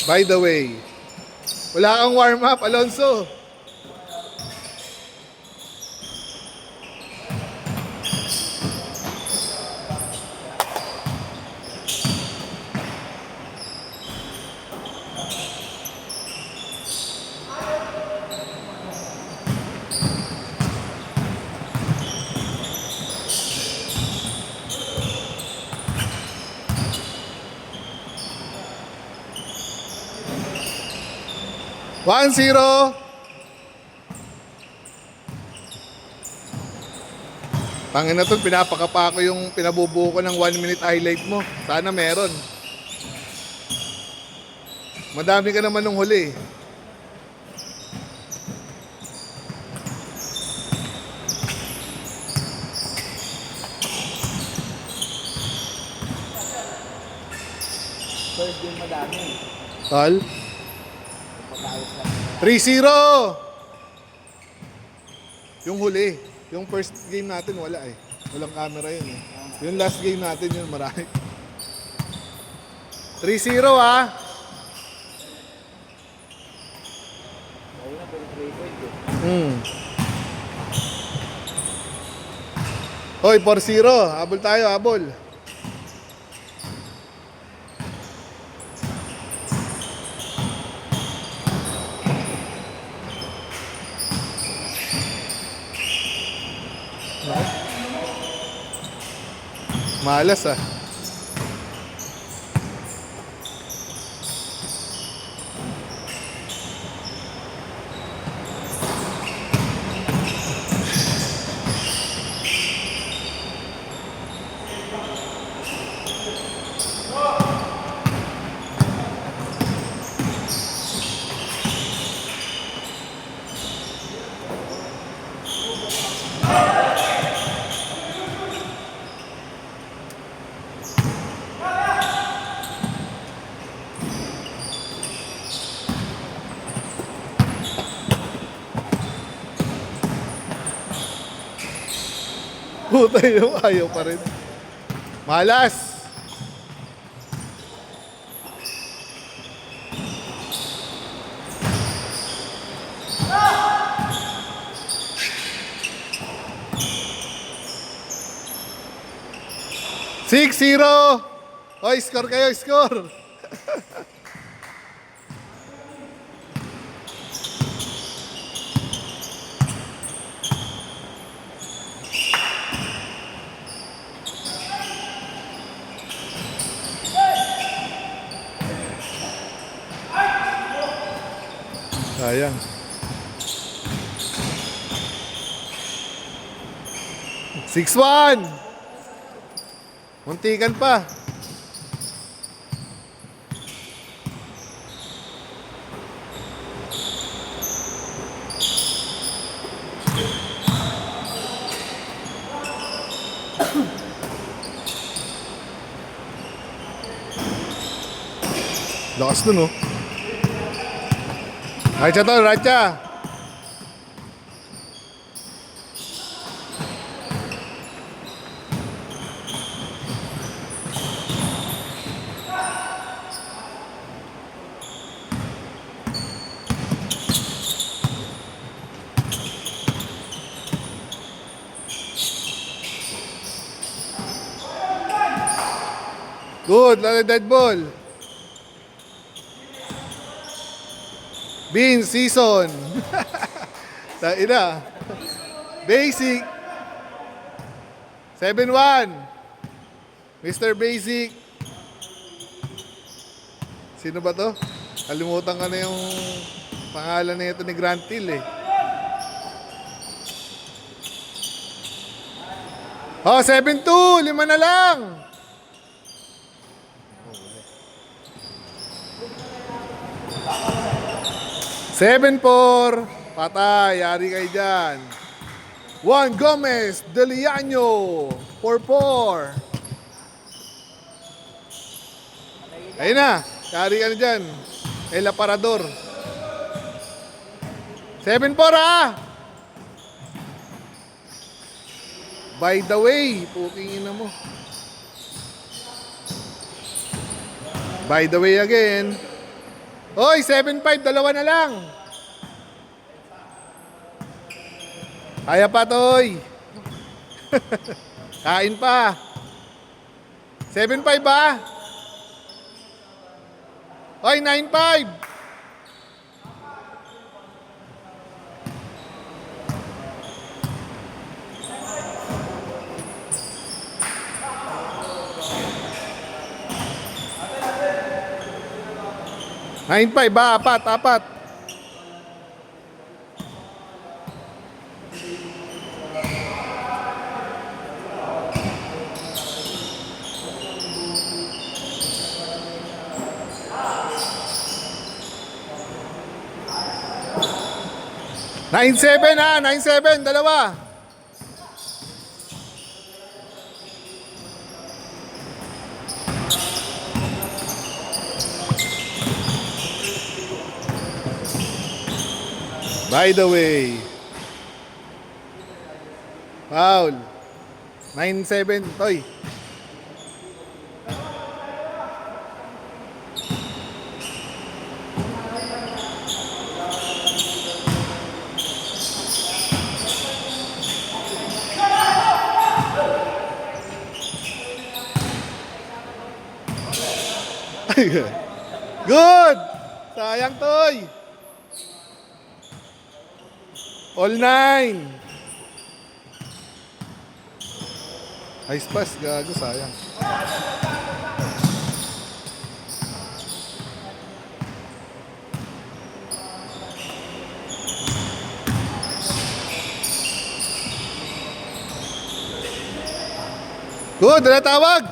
By the way, wala kang warm up, Alonso. One, zero. Tangin na to, pinapakapa ko yung pinabubuo ko ng 1 minute highlight mo. Sana meron. Madami ka naman nung huli. First game madami. Tol? Pag-ayos lang. 3-0. Yung huli. Yung first game natin wala eh. Walang camera yun eh. Yung last game natin yun marami. 3-0 ah. Ayun na, pero 3 point eh. Hoy, 4-0. Habol tayo, habol. Malas ah. Puta yung ayaw pa rin. Malas. Six, zero. Oy, score kayo, score. Sayang. 6-1. Muntikan pa. Lakas dun oh. Racha to, Racha. Good, dead ball. Bean season. Taina. Basic. 7-1. Mr. Basic. Sino ba to? Kalimutan ka na yung pangalan na ito ni Grant Hill eh. Oh, 7-2. 5 na lang. Seven four. Patay. Yari kayo dyan. Juan Gomez Deliano. 4-4. Ayun na. Yari ka na dyan. El Aparador. 7-4 ah. By the way. Puking ina mo. By the way again. Hoy, 7-5, dalawa na lang. Kaya pa, Toy. Kain pa. 7-5 ba? Hoy, 9-5. Nine five ba? Apat. Nine seven ha, 9-7, dalawa. By the way, foul. 9-7, Toy. Good! Sayang, Toy. All 9. Ice pass, gago, sayang. Good, wala tawag.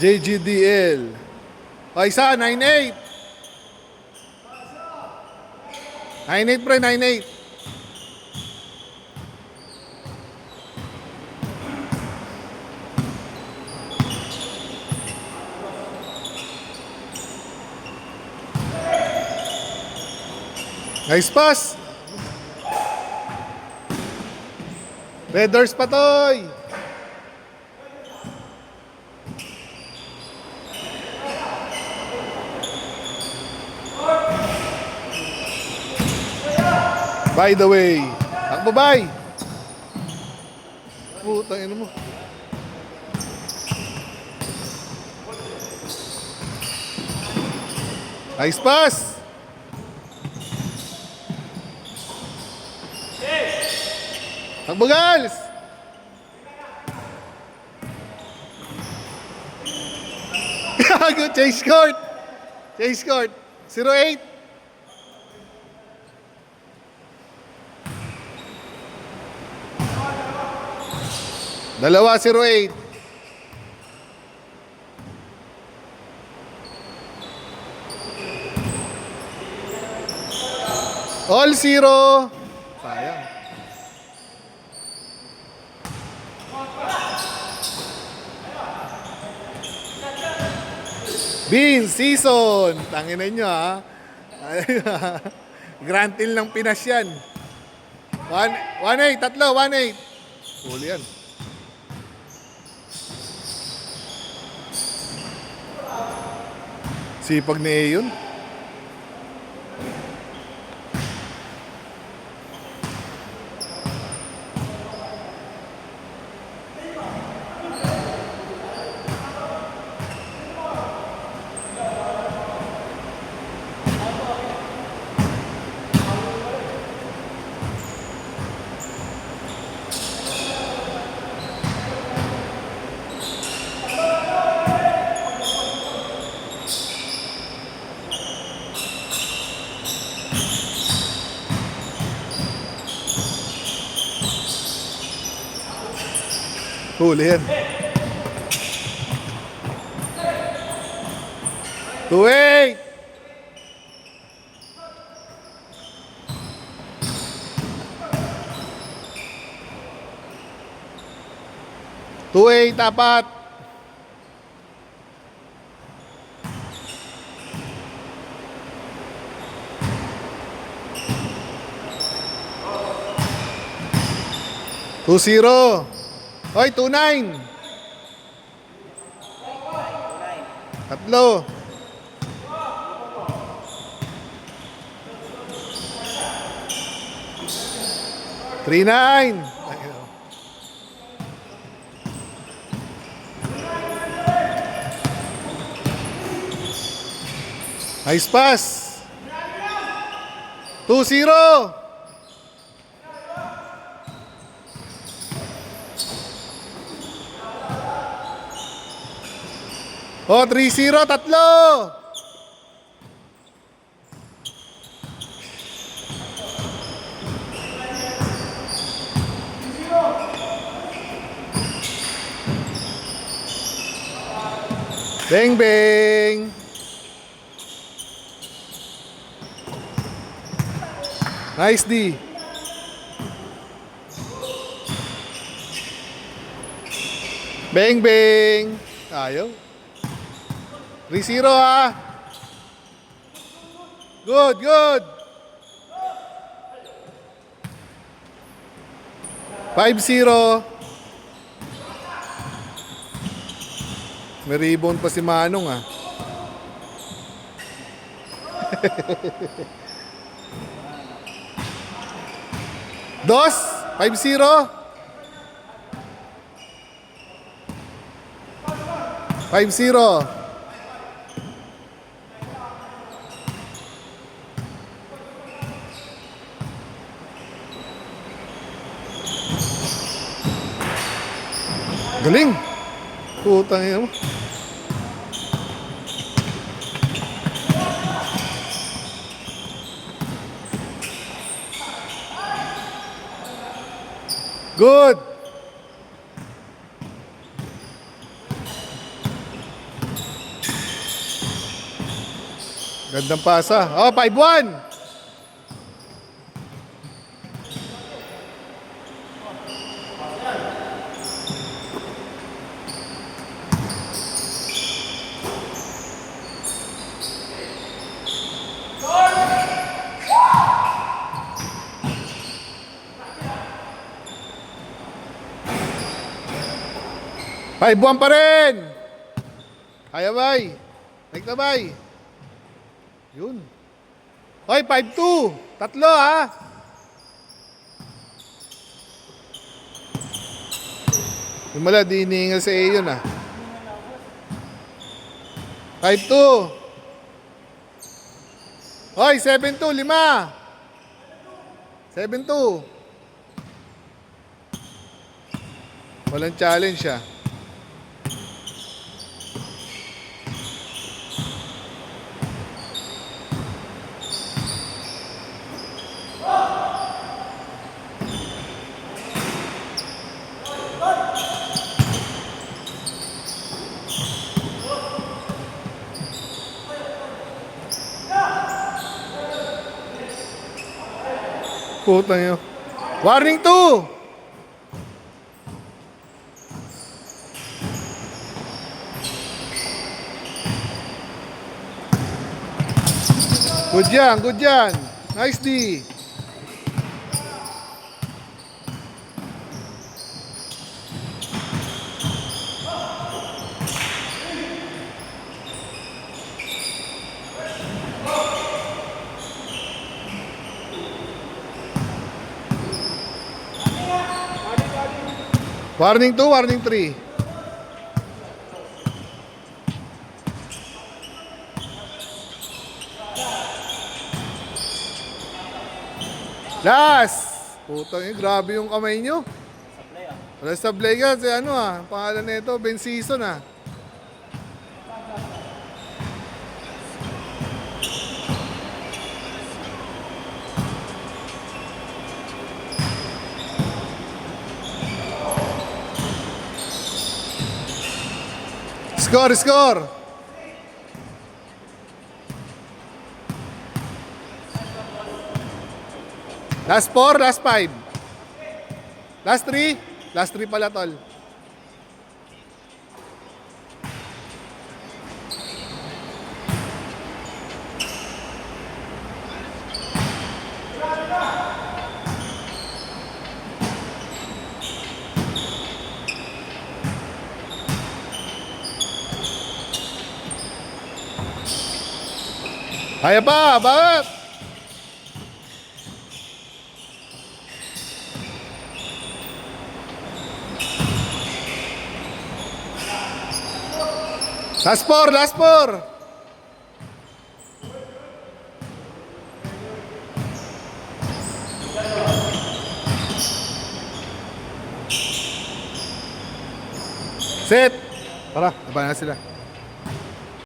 JGDL. O, isa, 9-8. 9-8 pre, 9-8. Nice pass. Red doors pa, Toy. By the way, takbo bay. Putang ina mo. Nice pass. Takbo girls. Gago, chase court. Chase court. 0-8. Dalawa, 0-8. All 0. Sayang. Bean season. Tangina nyo ha. Grantil ng Pinas yan. 1-8, tatlo, 1-8. Huli yan. Sipag ni Ayon. Huli yan. 2-8. Tapat. Two 0. Hoy, 2-9. Tatlo. Three nine. Nice pass. 2-0. Oh, 3-0, tatlo. Bang, bang. Nice D. Bang, bang. Ayaw. 3-0 ha. Good, good. 5-0. May rebound pa si Manong ah. Dos, 5-0. 5-0. Galing. Putang ina mo. Good. Gandang pasa. Oh, 5-1. Bay, buwan pa rin. Kaya bay. Like na bay. Yun. Hoy, 5-2. Tatlo ha. Yung mala, di iniingal sa iyo yun ah. 5-2. Hoy, 7-2. 5. 7-2. Walang challenge ah. Putang yun. Warning 2. Good yan, good yan. Nice D. Warning 2, warning 3. Last! Putang yun, grabe yung kamay nyo. Wala sa play ka, si ano ah, pangalan nito, Ben Season ah. Score, score! Last 4, last 5. Last 3. Last 3 pala, tol. Kaya pa, bakit? Last four, last four. Set. Tara, laban na sila.